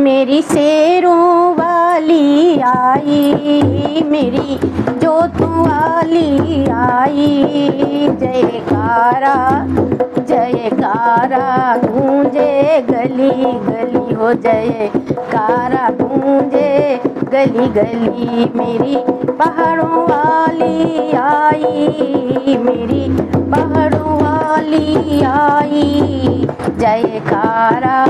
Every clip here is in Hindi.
मेरी शेरों वाली आई, मेरी जोतों वाली आई। जयकारा जयकारा गूंजे गली गली हो, जयकारा गूंजे गली गली। मेरी पहाड़ों वाली आई, मेरी पहाड़ों वाली आई। जयकारा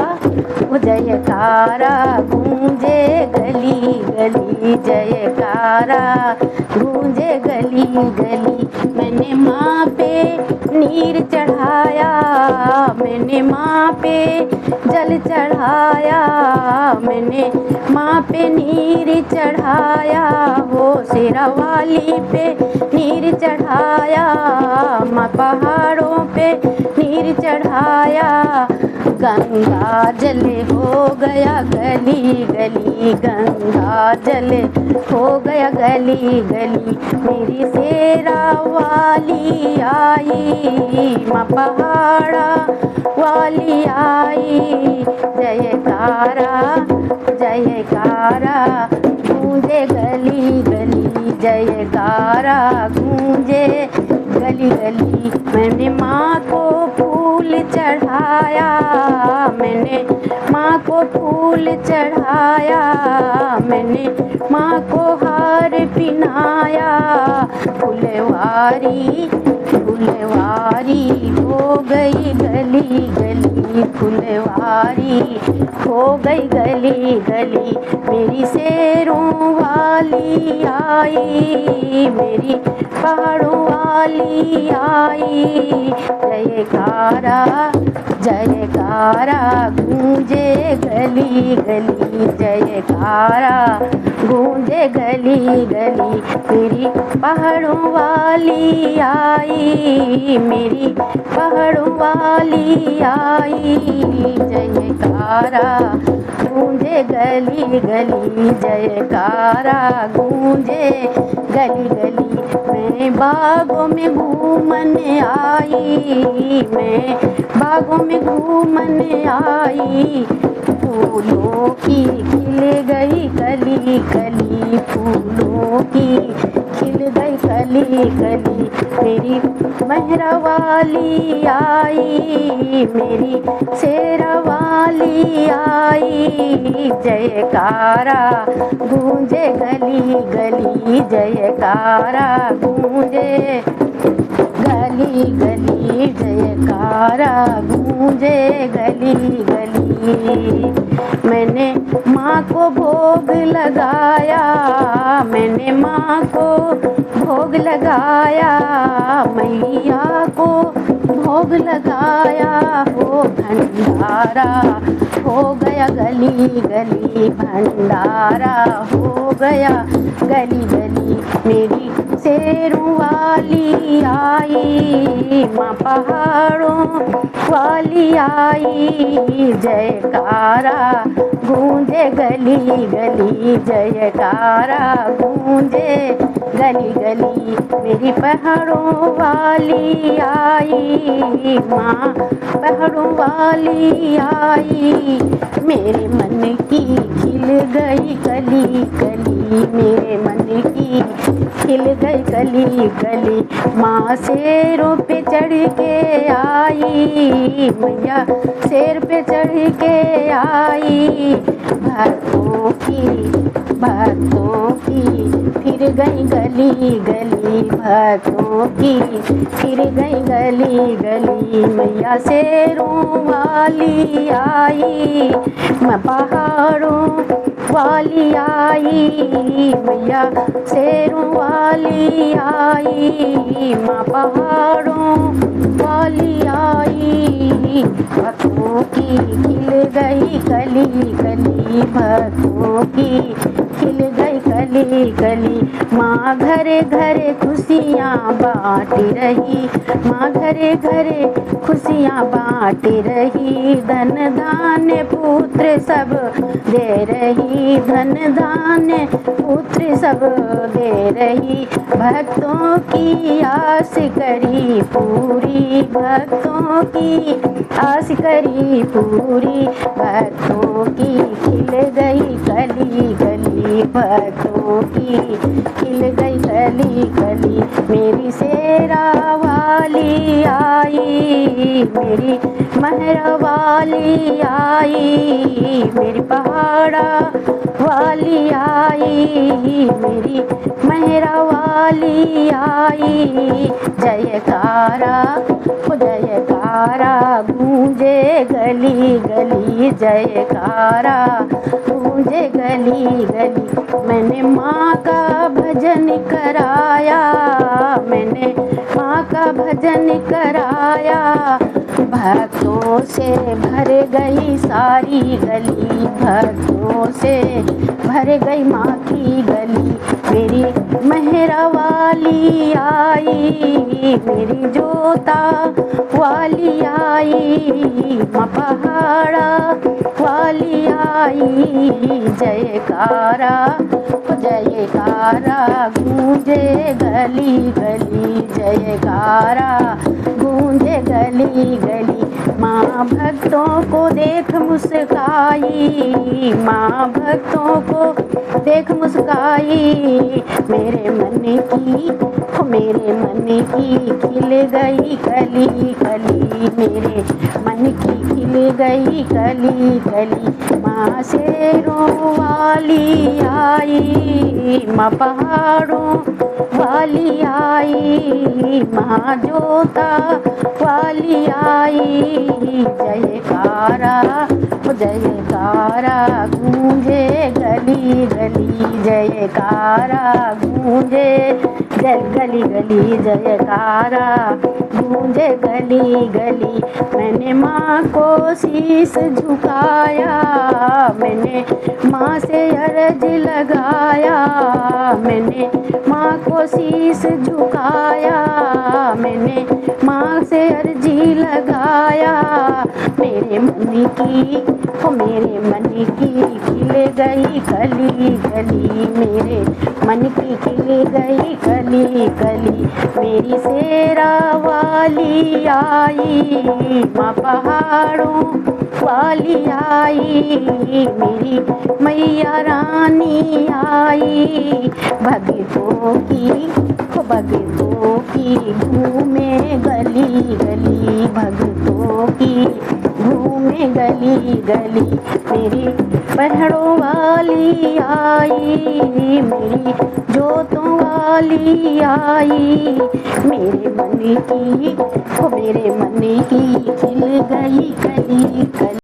वो जयकारा गूंजे गली गली, जयकारा गूंजे गली गली। मैंने माँ पे नीर चढ़ाया, मैंने माँ पे जल चढ़ाया, मैंने माँ पे नीर चढ़ाया हो। शेरा वाली पे नीर चढ़ाया, माँ पहाड़ों पे नीर चढ़ाया। गंगा जल हो गया गली गली, गंगा जल हो गया गली गली। मेरी शेरा वाली आई, माँ पहाड़ा वाली आई। जयकारा जयकारा गूंजे गली गली, जयकारा गूंजे गली गली। मैंने माँ को फूल चढ़ाया, मैंने माँ को फूल चढ़ाया, मैंने माँ को हार पिनाया। फुलवारी फुलवारी हो गई गली गली, फुलवारी हो गई गली गली। मेरी शेरों वाली आई, मेरी पहाड़ों वाली आई। जयकारा जयकारा गूंजे गली गली, जयकारा गूंजे गली गली। मेरी पहाड़ों वाली आई, मेरी पहाड़ों वाली आई। जयकारा गूंजे गली गली, जयकारा गूंजे गली गली। मैं बागों में घूमने आई, मैं बागों में घूमने आई। फूलों की खिल गई कली कली, फूलों की खिल गई कली कली। मेरी मेहरा वाली आई, मेरी शेरा वाली आई। जयकारा गूंजे गली गली, जयकारा गूंजे गली गली, जयकारा गूंजे गली गली। मैंने माँ को भोग लगाया, मैंने माँ को भोग लगाया, मैया को भोग लगाया हो। भंडारा हो गया गली गली, भंडारा हो गया गली गली। मेरी शेरों वाली आई, माँ पहाड़ों वाली आई। जयकारा गूंजे गली गली, जयकारा गूंजे गली गली। मेरी पहाड़ों वाली आई, माँ पहाड़ों वाली आई। मेरे मन की खिल गई कली कली, मेरे मन की खिल गई कली कली। माँ शेरों पे चढ़ के आई, मैया शेर पे चढ़ के आई। भक्तों की फिर गई गली गली, भक्तों की फिर गई गली गली। मैया शेरों वाली आई, मैं पहाड़ों वाली आई। मैया शेरों वाली आई, माँ पहाड़ों वाली आई। भक्तों की खिल गई कली कली, भक्तों की खिल गई कली कली। माँ घरे घरे खुशियाँ बाँट रही, माँ घरे घरे खुशियाँ बाँट रही। धन धान्य पुत्र सब दे रही, धन धान्य पुत्र सब दे रही। भक्तों की आस करी पूरी, भक्तों की आस करी पूरी। भक्तों की खिल गई कली कली, भक्तों की खिल गई कली कली। मेरी शेरा वाली आई, मेरी महरा वाली आई, मेरी पहाड़ा वाली आई, मेरी महरा वाली आई। जयकारा जयकारा गूंजे गली गली, जयकारा गूंजे गली गली। मैंने माँ का भजन कराया, मैंने माँ का भजन कराया। भक्तों से भर गई सारी गली, भक्तों से भर गई माँ की गली। मेरी महरा वाली आई, मेरी जोता वाली आई, माँ पहाड़ा वाली आई। जयकारा जयकारा गूंजे गली गली, जयकारा गूंजे गली गली। माँ भक्तों को देख मुस्काई, माँ भक्तों को देख मुस्काई। मेरे मन की मेरे मन की खिल गई कली कली, मेरे मन की खिल गई कली कली। माँ शेरों वाली आई, माँ पहाड़ों वाली आई, माँ जोता वाली आई। जयकारा जयकारा गूंजे गली गली, जयकारा गूंजे गली गली, जयकारा गूंजे गली गली। मैंने माँ को शीश झुकाया, मैंने माँ से अर्ज लगाया, मैंने माँ को शीश झुकाया, मैंने माँ से अर्जी लगाया। मेरे मन की मेरे मन की खिल गई कली कली, मेरे मन की खिल गई कली कली। मेरी शेरा वाली आई, माँ पहाड़ों वाली आई, मेरी मैया रानी आई। भक्तों की घूमे गली गली, भक्तों की घूमे गली गली। मेरी पहाड़ों वाली आई, मेरी जोतों वाली आई। मेरे मन की खिल गई कली कली।